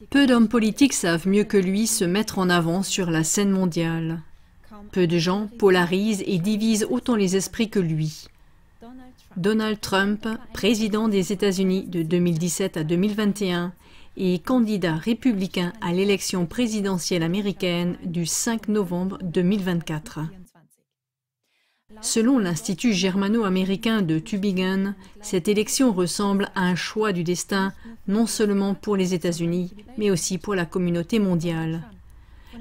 Peu d'hommes politiques savent mieux que lui se mettre en avant sur la scène mondiale. Peu de gens polarisent et divisent autant les esprits que lui. Donald Trump, président des États-Unis de 2017 à 2021 et candidat républicain à l'élection présidentielle américaine du 5 novembre 2024. Selon l'Institut germano-américain de Tübingen, cette élection ressemble à un choix du destin, non seulement pour les États-Unis, mais aussi pour la communauté mondiale.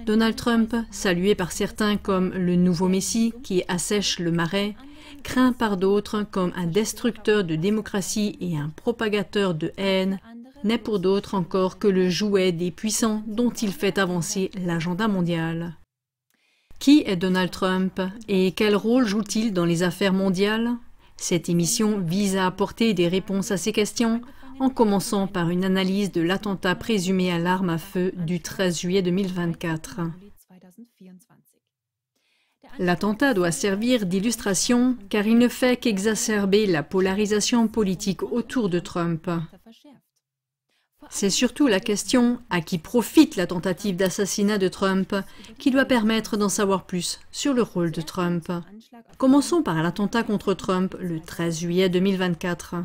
Donald Trump, salué par certains comme le nouveau Messie qui assèche le marais, craint par d'autres comme un destructeur de démocratie et un propagateur de haine, n'est pour d'autres encore que le jouet des puissants dont il fait avancer l'agenda mondial. Qui est Donald Trump et quel rôle joue-t-il dans les affaires mondiales? Cette émission vise à apporter des réponses à ces questions en commençant par une analyse de l'attentat présumé à l'arme à feu du 13 juillet 2024. L'attentat doit servir d'illustration car il ne fait qu'exacerber la polarisation politique autour de Trump. C'est surtout la question à qui profite la tentative d'assassinat de Trump qui doit permettre d'en savoir plus sur le rôle de Trump. Commençons par l'attentat contre Trump le 13 juillet 2024.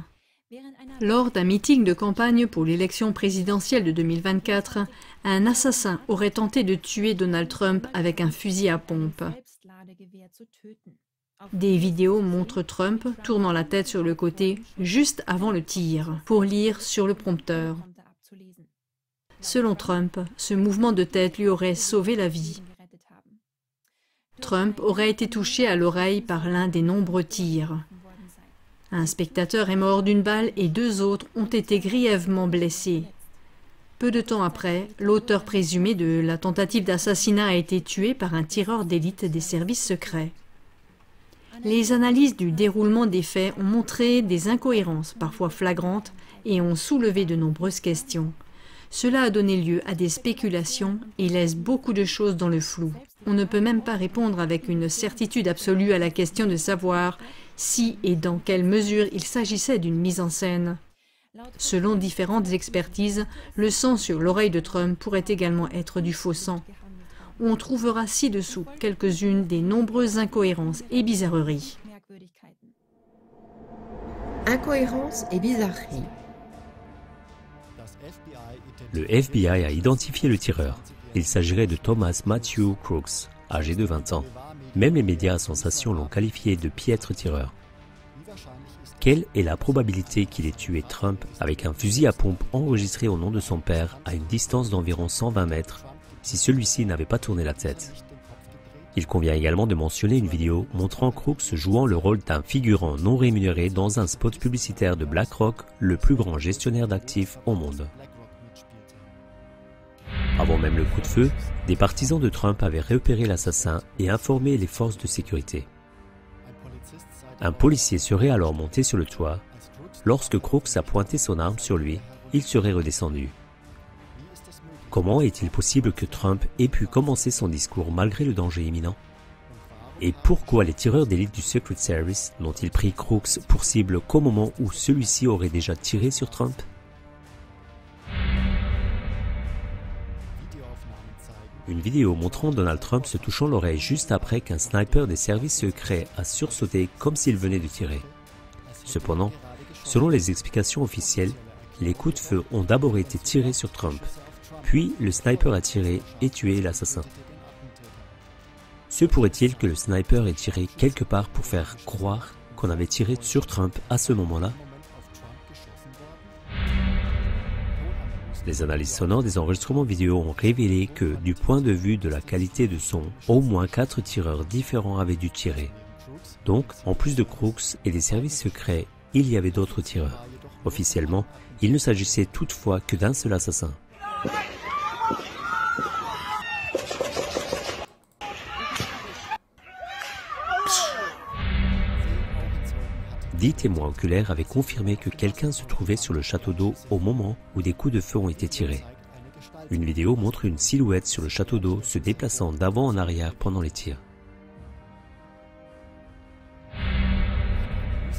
Lors d'un meeting de campagne pour l'élection présidentielle de 2024, un assassin aurait tenté de tuer Donald Trump avec un fusil à pompe. Des vidéos montrent Trump tournant la tête sur le côté juste avant le tir pour lire sur le prompteur. Selon Trump, ce mouvement de tête lui aurait sauvé la vie. Trump aurait été touché à l'oreille par l'un des nombreux tirs. Un spectateur est mort d'une balle et 2 autres ont été grièvement blessés. Peu de temps après, l'auteur présumé de la tentative d'assassinat a été tué par un tireur d'élite des services secrets. Les analyses du déroulement des faits ont montré des incohérences parfois flagrantes et ont soulevé de nombreuses questions. Cela a donné lieu à des spéculations et laisse beaucoup de choses dans le flou. On ne peut même pas répondre avec une certitude absolue à la question de savoir si et dans quelle mesure il s'agissait d'une mise en scène. Selon différentes expertises, le sang sur l'oreille de Trump pourrait également être du faux sang. On trouvera ci-dessous quelques-unes des nombreuses incohérences et bizarreries. Incohérences et bizarreries. Le FBI a identifié le tireur. Il s'agirait de Thomas Matthew Crooks, âgé de 20 ans. Même les médias à sensation l'ont qualifié de piètre tireur. Quelle est la probabilité qu'il ait tué Trump avec un fusil à pompe enregistré au nom de son père à une distance d'environ 120 mètres si celui-ci n'avait pas tourné la tête? Il convient également de mentionner une vidéo montrant Crooks jouant le rôle d'un figurant non rémunéré dans un spot publicitaire de BlackRock, le plus grand gestionnaire d'actifs au monde. Avant même le coup de feu, des partisans de Trump avaient repéré l'assassin et informé les forces de sécurité. Un policier serait alors monté sur le toit. Lorsque Crooks a pointé son arme sur lui, il serait redescendu. Comment est-il possible que Trump ait pu commencer son discours malgré le danger imminent? Et pourquoi les tireurs d'élite du Secret Service n'ont-ils pris Crooks pour cible qu'au moment où celui-ci aurait déjà tiré sur Trump? Une vidéo montrant Donald Trump se touchant l'oreille juste après qu'un sniper des services secrets a sursauté comme s'il venait de tirer. Cependant, selon les explications officielles, les coups de feu ont d'abord été tirés sur Trump, puis le sniper a tiré et tué l'assassin. Se pourrait-il que le sniper ait tiré quelque part pour faire croire qu'on avait tiré sur Trump à ce moment-là? Les analyses sonores des enregistrements vidéo ont révélé que, du point de vue de la qualité de son, au moins 4 tireurs différents avaient dû tirer. Donc, en plus de Crooks et des services secrets, il y avait d'autres tireurs. Officiellement, il ne s'agissait toutefois que d'un seul assassin. 10 témoins oculaires avaient confirmé que quelqu'un se trouvait sur le château d'eau au moment où des coups de feu ont été tirés. Une vidéo montre une silhouette sur le château d'eau se déplaçant d'avant en arrière pendant les tirs.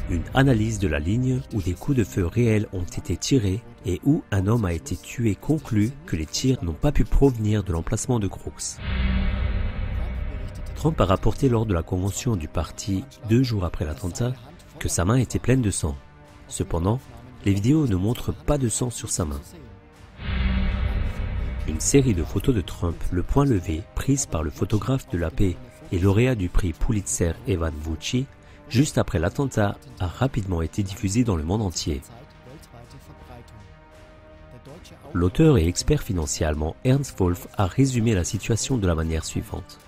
Une analyse de la ligne où des coups de feu réels ont été tirés et où un homme a été tué conclut que les tirs n'ont pas pu provenir de l'emplacement de Crooks. Trump a rapporté lors de la convention du parti 2 jours après l'attentat que sa main était pleine de sang. Cependant, les vidéos ne montrent pas de sang sur sa main. Une série de photos de Trump, le poing levé, prises par le photographe de la paix et lauréat du prix Pulitzer Evan Vucci, juste après l'attentat, a rapidement été diffusée dans le monde entier. L'auteur et expert financier allemand Ernst Wolf a résumé la situation de la manière suivante.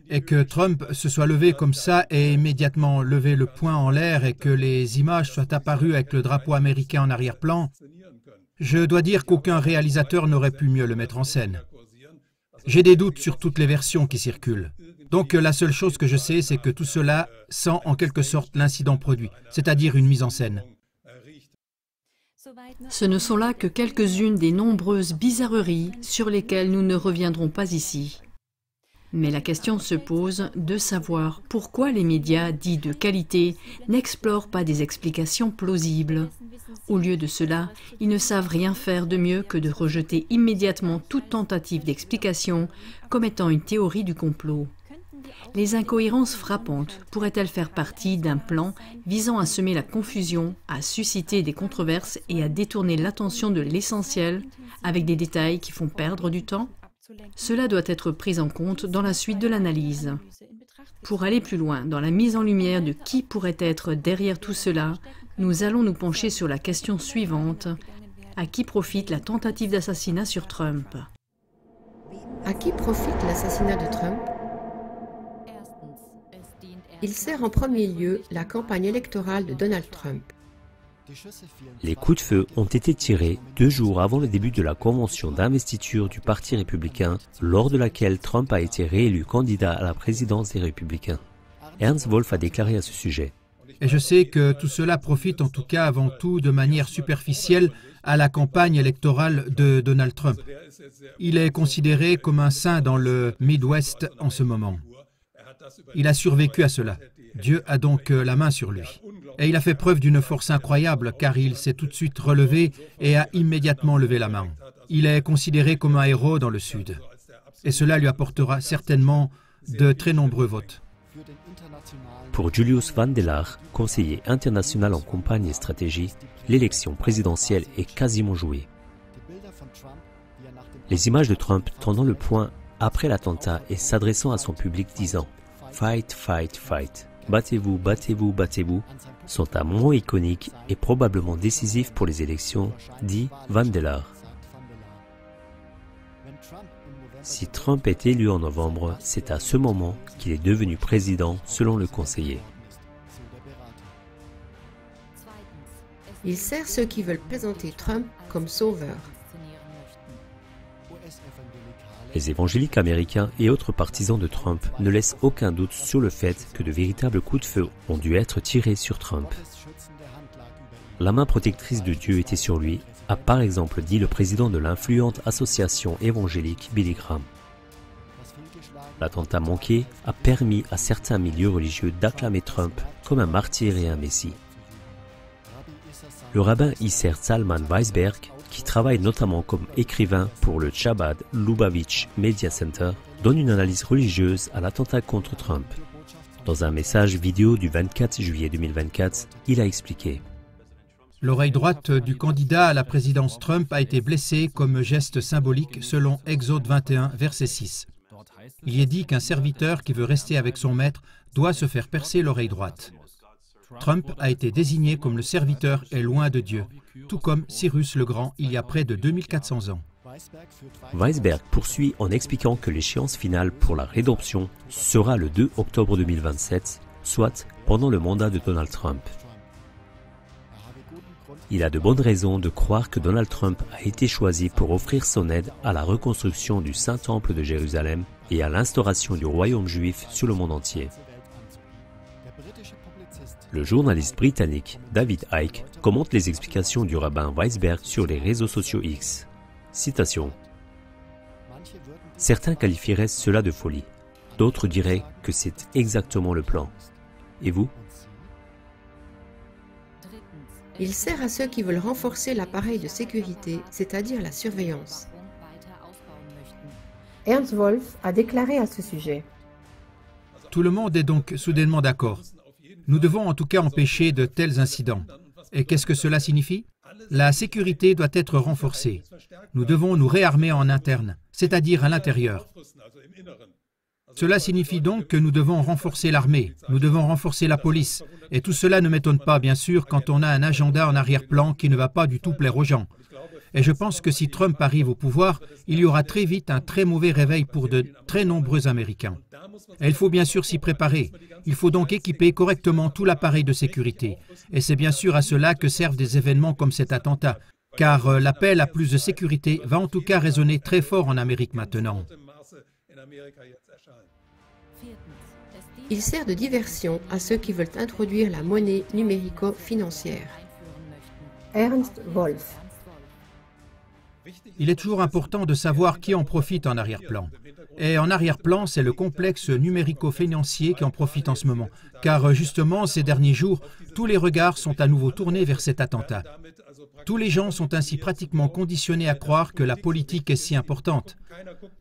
Et que Trump se soit levé comme ça et immédiatement levé le poing en l'air et que les images soient apparues avec le drapeau américain en arrière-plan, je dois dire qu'aucun réalisateur n'aurait pu mieux le mettre en scène. J'ai des doutes sur toutes les versions qui circulent. Donc la seule chose que je sais, c'est que tout cela sent en quelque sorte l'incident produit, c'est-à-dire une mise en scène. Ce ne sont là que quelques-unes des nombreuses bizarreries sur lesquelles nous ne reviendrons pas ici. Mais la question se pose de savoir pourquoi les médias dits de qualité n'explorent pas des explications plausibles. Au lieu de cela, ils ne savent rien faire de mieux que de rejeter immédiatement toute tentative d'explication comme étant une théorie du complot. Les incohérences frappantes pourraient-elles faire partie d'un plan visant à semer la confusion, à susciter des controverses et à détourner l'attention de l'essentiel avec des détails qui font perdre du temps? Cela doit être pris en compte dans la suite de l'analyse. Pour aller plus loin dans la mise en lumière de qui pourrait être derrière tout cela, nous allons nous pencher sur la question suivante. À qui profite la tentative d'assassinat sur Trump? À qui profite l'assassinat de Trump? Il sert en premier lieu la campagne électorale de Donald Trump. Les coups de feu ont été tirés 2 jours avant le début de la convention d'investiture du Parti républicain, lors de laquelle Trump a été réélu candidat à la présidence des Républicains. Ernst Wolf a déclaré à ce sujet. Et je sais que tout cela profite en tout cas avant tout de manière superficielle à la campagne électorale de Donald Trump. Il est considéré comme un saint dans le Midwest en ce moment. Il a survécu à cela. Dieu a donc la main sur lui. Et il a fait preuve d'une force incroyable car il s'est tout de suite relevé et a immédiatement levé la main. Il est considéré comme un héros dans le Sud. Et cela lui apportera certainement de très nombreux votes. Pour Julius Van der Laar, conseiller international en campagne et stratégie, l'élection présidentielle est quasiment jouée. Les images de Trump tendant le poing après l'attentat et s'adressant à son public disant « Fight, fight, fight », battez-vous, battez-vous, battez-vous, sont un moment iconique et probablement décisif pour les élections, dit Van der Laar. Si Trump est élu en novembre, c'est à ce moment qu'il est devenu président, selon le conseiller. Il sert ceux qui veulent présenter Trump comme sauveur. Les évangéliques américains et autres partisans de Trump ne laissent aucun doute sur le fait que de véritables coups de feu ont dû être tirés sur Trump. La main protectrice de Dieu était sur lui, a par exemple dit le président de l'influente association évangélique Billy Graham. L'attentat manqué a permis à certains milieux religieux d'acclamer Trump comme un martyr et un messie. Le rabbin Isser Zalman Weisberg, qui travaille notamment comme écrivain pour le Chabad Lubavitch Media Center, donne une analyse religieuse à l'attentat contre Trump. Dans un message vidéo du 24 juillet 2024, il a expliqué: L'oreille droite du candidat à la présidence Trump a été blessée comme geste symbolique selon Exode 21, verset 6. Il y est dit qu'un serviteur qui veut rester avec son maître doit se faire percer l'oreille droite. Trump a été désigné comme le serviteur est loin de Dieu, tout comme Cyrus le Grand il y a près de 2400 ans. Weisberg poursuit en expliquant que l'échéance finale pour la rédemption sera le 2 octobre 2027, soit pendant le mandat de Donald Trump. Il a de bonnes raisons de croire que Donald Trump a été choisi pour offrir son aide à la reconstruction du Saint-Temple de Jérusalem et à l'instauration du royaume juif sur le monde entier. Le journaliste britannique David Icke commente les explications du rabbin Weisberg sur les réseaux sociaux X. Citation. Certains qualifieraient cela de folie. D'autres diraient que c'est exactement le plan. Et vous? Il sert à ceux qui veulent renforcer l'appareil de sécurité, c'est-à-dire la surveillance. Ernst Wolf a déclaré à ce sujet. Tout le monde est donc soudainement d'accord. Nous devons en tout cas empêcher de tels incidents. Et qu'est-ce que cela signifie? La sécurité doit être renforcée. Nous devons nous réarmer en interne, c'est-à-dire à l'intérieur. Cela signifie donc que nous devons renforcer l'armée, nous devons renforcer la police. Et tout cela ne m'étonne pas, bien sûr, quand on a un agenda en arrière-plan qui ne va pas du tout plaire aux gens. Et je pense que si Trump arrive au pouvoir, il y aura très vite un très mauvais réveil pour de très nombreux Américains. Et il faut bien sûr s'y préparer. Il faut donc équiper correctement tout l'appareil de sécurité. Et c'est bien sûr à cela que servent des événements comme cet attentat, car l'appel à plus de sécurité va en tout cas résonner très fort en Amérique maintenant. Il sert de diversion à ceux qui veulent introduire la monnaie numérico-financière. Ernst Wolf. Il est toujours important de savoir qui en profite en arrière-plan. Et en arrière-plan, c'est le complexe numérico-financier qui en profite en ce moment. Car justement, ces derniers jours, tous les regards sont à nouveau tournés vers cet attentat. Tous les gens sont ainsi pratiquement conditionnés à croire que la politique est si importante.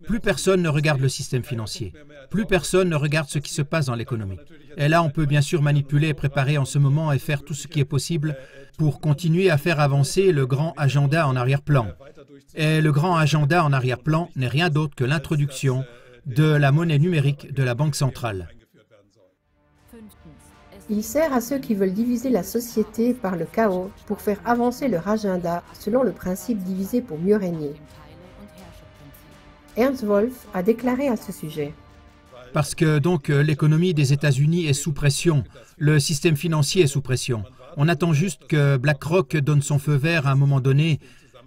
Plus personne ne regarde le système financier. Plus personne ne regarde ce qui se passe dans l'économie. Et là, on peut bien sûr manipuler et préparer en ce moment et faire tout ce qui est possible pour continuer à faire avancer le grand agenda en arrière-plan. Et le grand agenda en arrière-plan n'est rien d'autre que l'introduction de la monnaie numérique de la Banque centrale. Il sert à ceux qui veulent diviser la société par le chaos pour faire avancer leur agenda selon le principe diviser pour mieux régner. Ernst Wolf a déclaré à ce sujet. Parce que donc l'économie des États-Unis est sous pression, le système financier est sous pression. On attend juste que BlackRock donne son feu vert à un moment donné,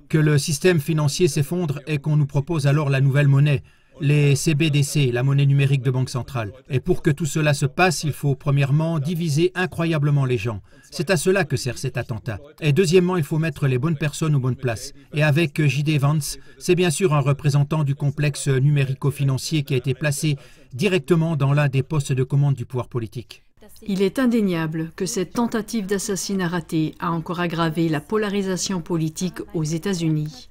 que le système financier s'effondre et qu'on nous propose alors la nouvelle monnaie, les CBDC, la monnaie numérique de Banque centrale. Et pour que tout cela se passe, il faut premièrement diviser incroyablement les gens. C'est à cela que sert cet attentat. Et deuxièmement, il faut mettre les bonnes personnes aux bonnes places. Et avec J.D. Vance, c'est bien sûr un représentant du complexe numérico-financier qui a été placé directement dans l'un des postes de commande du pouvoir politique. Il est indéniable que cette tentative d'assassinat raté a encore aggravé la polarisation politique aux États-Unis.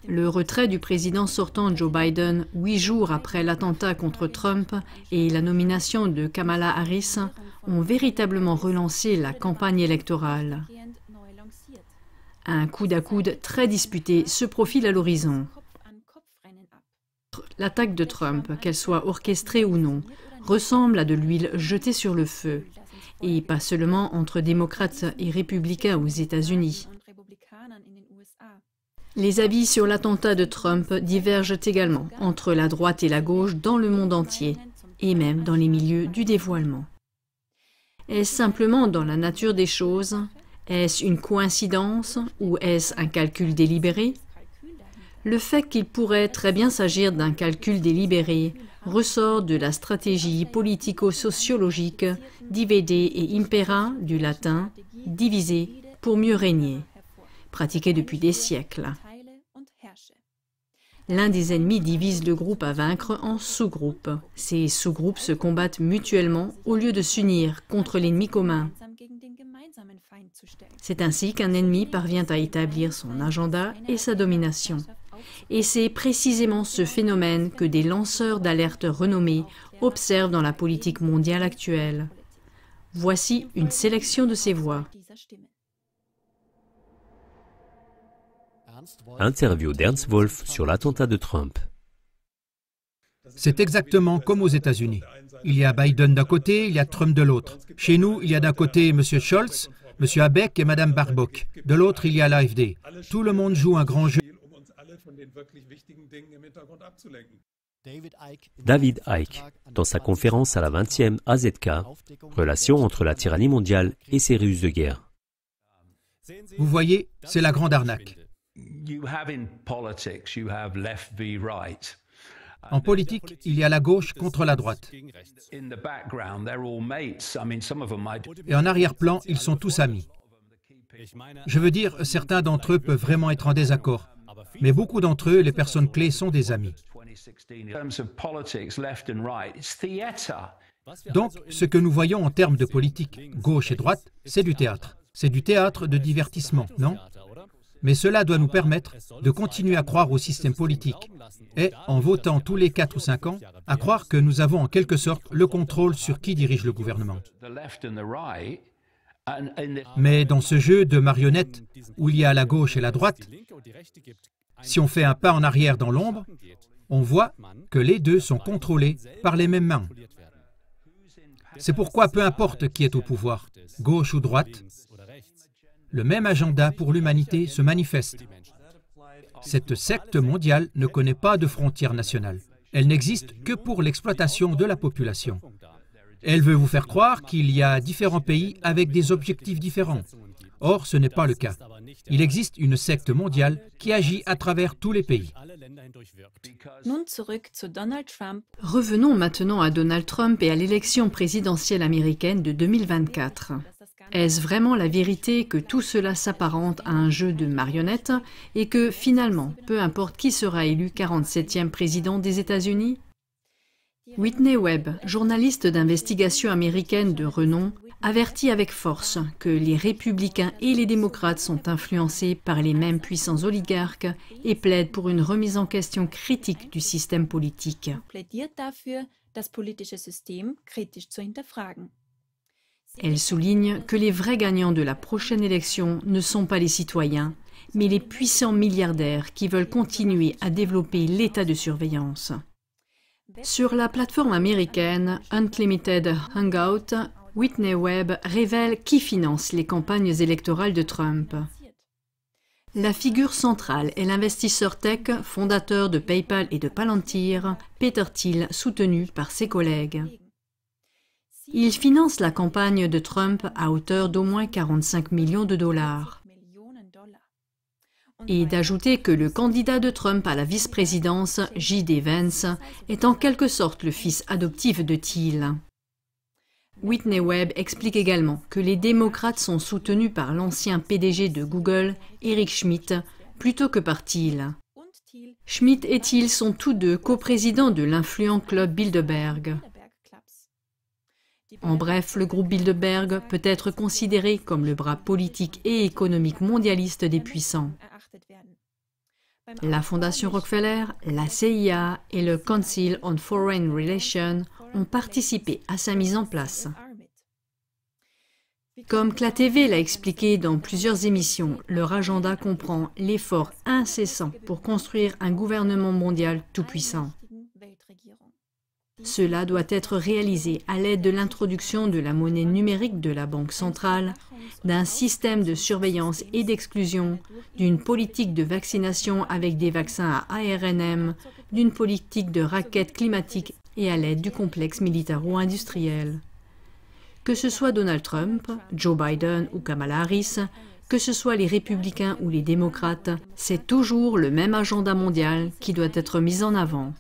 Le retrait du président sortant Joe Biden 8 jours après l'attentat contre Trump et la nomination de Kamala Harris ont véritablement relancé la campagne électorale. Un coude à coude très disputé se profile à l'horizon. L'attaque de Trump, qu'elle soit orchestrée ou non, ressemble à de l'huile jetée sur le feu, et pas seulement entre démocrates et républicains aux États-Unis. Les avis sur l'attentat de Trump divergent également entre la droite et la gauche dans le monde entier, et même dans les milieux du dévoilement. Est-ce simplement dans la nature des choses? Est-ce une coïncidence ou est-ce un calcul délibéré? Le fait qu'il pourrait très bien s'agir d'un calcul délibéré ressort de la stratégie politico-sociologique divide et impera, du latin « diviser pour mieux régner », pratiquée depuis des siècles. L'un des ennemis divise le groupe à vaincre en sous-groupes. Ces sous-groupes se combattent mutuellement au lieu de s'unir contre l'ennemi commun. C'est ainsi qu'un ennemi parvient à établir son agenda et sa domination. Et c'est précisément ce phénomène que des lanceurs d'alerte renommés observent dans la politique mondiale actuelle. Voici une sélection de ces voix. Interview d'Ernst Wolf sur l'attentat de Trump. C'est exactement comme aux États-Unis. Il y a Biden d'un côté, il y a Trump de l'autre. Chez nous, il y a d'un côté M. Scholz, M. Habeck et Mme Baerbock. De l'autre, il y a l'AfD. Tout le monde joue un grand jeu. David Icke, dans sa conférence à la 20e AZK, Relations entre la tyrannie mondiale et ses ruses de guerre. Vous voyez, c'est la grande arnaque. En politique, il y a la gauche contre la droite. Et en arrière-plan, ils sont tous amis. Je veux dire, certains d'entre eux peuvent vraiment être en désaccord. Mais beaucoup d'entre eux, les personnes clés, sont des amis. Donc, ce que nous voyons en termes de politique, gauche et droite, c'est du théâtre. C'est du théâtre de divertissement, non? Mais cela doit nous permettre de continuer à croire au système politique et, en votant tous les 4 ou 5 ans, à croire que nous avons en quelque sorte le contrôle sur qui dirige le gouvernement. Mais dans ce jeu de marionnettes où il y a la gauche et la droite, si on fait un pas en arrière dans l'ombre, on voit que les deux sont contrôlés par les mêmes mains. C'est pourquoi peu importe qui est au pouvoir, gauche ou droite, le même agenda pour l'humanité se manifeste. Cette secte mondiale ne connaît pas de frontières nationales. Elle n'existe que pour l'exploitation de la population. Elle veut vous faire croire qu'il y a différents pays avec des objectifs différents. Or, ce n'est pas le cas. Il existe une secte mondiale qui agit à travers tous les pays. Revenons maintenant à Donald Trump et à l'élection présidentielle américaine de 2024. Est-ce vraiment la vérité que tout cela s'apparente à un jeu de marionnettes et que, finalement, peu importe qui sera élu 47e président des États-Unis? Whitney Webb, journaliste d'investigation américaine de renom, avertit avec force que les républicains et les démocrates sont influencés par les mêmes puissants oligarques et plaide pour une remise en question critique du système politique. Elle souligne que les vrais gagnants de la prochaine élection ne sont pas les citoyens, mais les puissants milliardaires qui veulent continuer à développer l'état de surveillance. Sur la plateforme américaine Unlimited Hangout, Whitney Webb révèle qui finance les campagnes électorales de Trump. La figure centrale est l'investisseur tech, fondateur de PayPal et de Palantir, Peter Thiel, soutenu par ses collègues. Il finance la campagne de Trump à hauteur d'au moins 45 millions de dollars. Et d'ajouter que le candidat de Trump à la vice-présidence, J.D. Vance, est en quelque sorte le fils adoptif de Thiel. Whitney Webb explique également que les démocrates sont soutenus par l'ancien PDG de Google, Eric Schmidt, plutôt que par Thiel. Schmidt et Thiel sont tous deux coprésidents de l'influent club Bilderberg. En bref, le groupe Bilderberg peut être considéré comme le bras politique et économique mondialiste des puissants. La Fondation Rockefeller, la CIA et le Council on Foreign Relations ont participé à sa mise en place. Comme CLA-TV l'a expliqué dans plusieurs émissions, leur agenda comprend l'effort incessant pour construire un gouvernement mondial tout-puissant. Cela doit être réalisé à l'aide de l'introduction de la monnaie numérique de la Banque centrale, d'un système de surveillance et d'exclusion, d'une politique de vaccination avec des vaccins à ARNM, d'une politique de raquettes climatiques et à l'aide du complexe militaro-industriel. Que ce soit Donald Trump, Joe Biden ou Kamala Harris, que ce soit les républicains ou les démocrates, c'est toujours le même agenda mondial qui doit être mis en avant.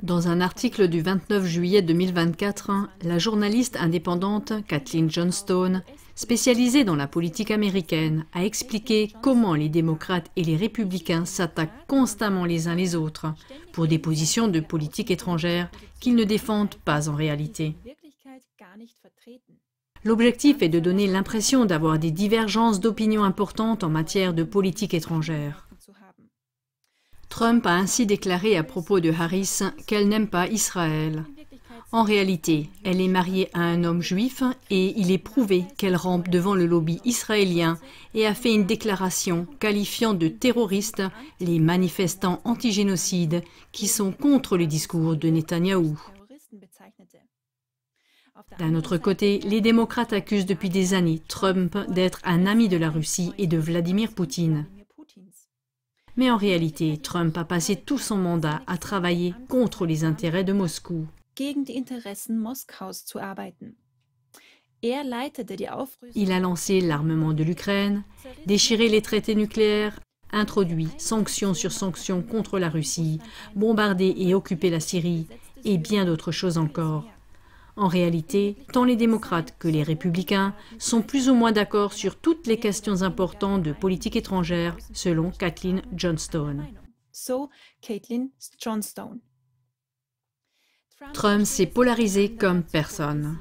Dans un article du 29 juillet 2024, la journaliste indépendante Kathleen Johnstone, spécialisée dans la politique américaine, a expliqué comment les démocrates et les républicains s'attaquent constamment les uns les autres pour des positions de politique étrangère qu'ils ne défendent pas en réalité. L'objectif est de donner l'impression d'avoir des divergences d'opinion importantes en matière de politique étrangère. Trump a ainsi déclaré à propos de Harris qu'elle n'aime pas Israël. En réalité, elle est mariée à un homme juif et il est prouvé qu'elle rampe devant le lobby israélien et a fait une déclaration qualifiant de terroristes les manifestants anti-génocide qui sont contre le discours de Netanyahou. D'un autre côté, les démocrates accusent depuis des années Trump d'être un ami de la Russie et de Vladimir Poutine. Mais en réalité, Trump a passé tout son mandat à travailler contre les intérêts de Moscou. Il a lancé l'armement de l'Ukraine, déchiré les traités nucléaires, introduit sanctions sur sanctions contre la Russie, bombardé et occupé la Syrie, et bien d'autres choses encore. En réalité, tant les démocrates que les républicains sont plus ou moins d'accord sur toutes les questions importantes de politique étrangère, selon Kathleen Johnstone. Trump s'est polarisé comme personne.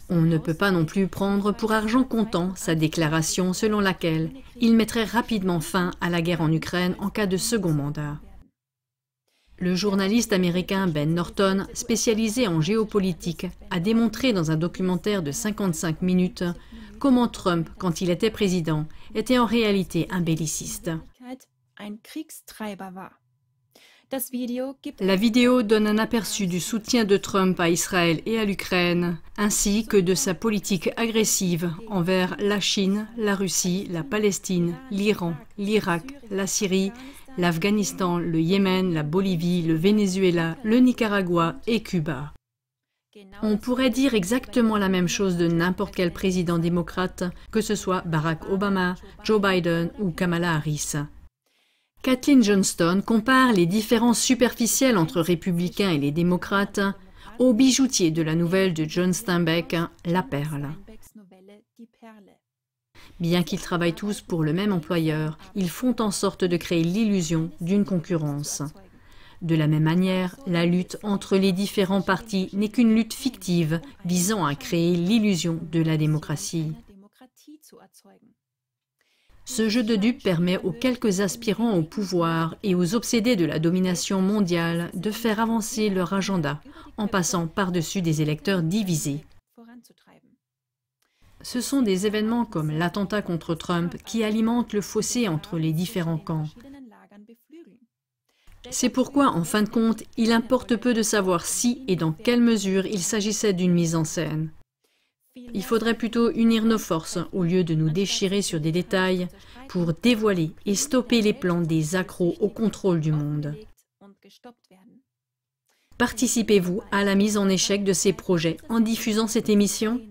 On ne peut pas non plus prendre pour argent comptant sa déclaration selon laquelle il mettrait rapidement fin à la guerre en Ukraine en cas de second mandat. Le journaliste américain Ben Norton, spécialisé en géopolitique, a démontré dans un documentaire de 55 minutes comment Trump, quand il était président, était en réalité un belliciste. La vidéo donne un aperçu du soutien de Trump à Israël et à l'Ukraine, ainsi que de sa politique agressive envers la Chine, la Russie, la Palestine, l'Iran, l'Irak, la Syrie, l'Afghanistan, le Yémen, la Bolivie, le Venezuela, le Nicaragua et Cuba. On pourrait dire exactement la même chose de n'importe quel président démocrate, que ce soit Barack Obama, Joe Biden ou Kamala Harris. Kathleen Johnstone compare les différences superficielles entre républicains et les démocrates au bijoutier de la nouvelle de John Steinbeck, La Perle. Bien qu'ils travaillent tous pour le même employeur, ils font en sorte de créer l'illusion d'une concurrence. De la même manière, la lutte entre les différents partis n'est qu'une lutte fictive visant à créer l'illusion de la démocratie. Ce jeu de dupes permet aux quelques aspirants au pouvoir et aux obsédés de la domination mondiale de faire avancer leur agenda en passant par-dessus des électeurs divisés. Ce sont des événements comme l'attentat contre Trump qui alimentent le fossé entre les différents camps. C'est pourquoi, en fin de compte, il importe peu de savoir si et dans quelle mesure il s'agissait d'une mise en scène. Il faudrait plutôt unir nos forces au lieu de nous déchirer sur des détails pour dévoiler et stopper les plans des accros au contrôle du monde. Participez-vous à la mise en échec de ces projets en diffusant cette émission?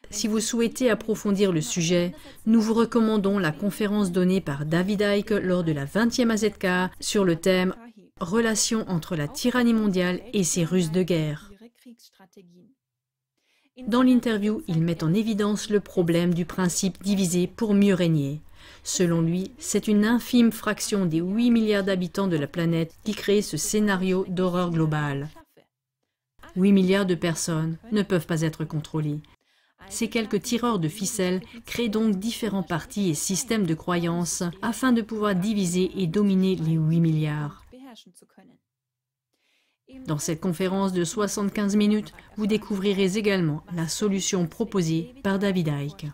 Si vous souhaitez approfondir le sujet, nous vous recommandons la conférence donnée par David Icke lors de la 20e AZK sur le thème « Relations entre la tyrannie mondiale et ses ruses de guerre ». Dans l'interview, il met en évidence le problème du principe diviser pour mieux régner. Selon lui, c'est une infime fraction des 8 milliards d'habitants de la planète qui crée ce scénario d'horreur globale. 8 milliards de personnes ne peuvent pas être contrôlées. Ces quelques tireurs de ficelles créent donc différents partis et systèmes de croyances afin de pouvoir diviser et dominer les 8 milliards. Dans cette conférence de 75 minutes, vous découvrirez également la solution proposée par David Icke.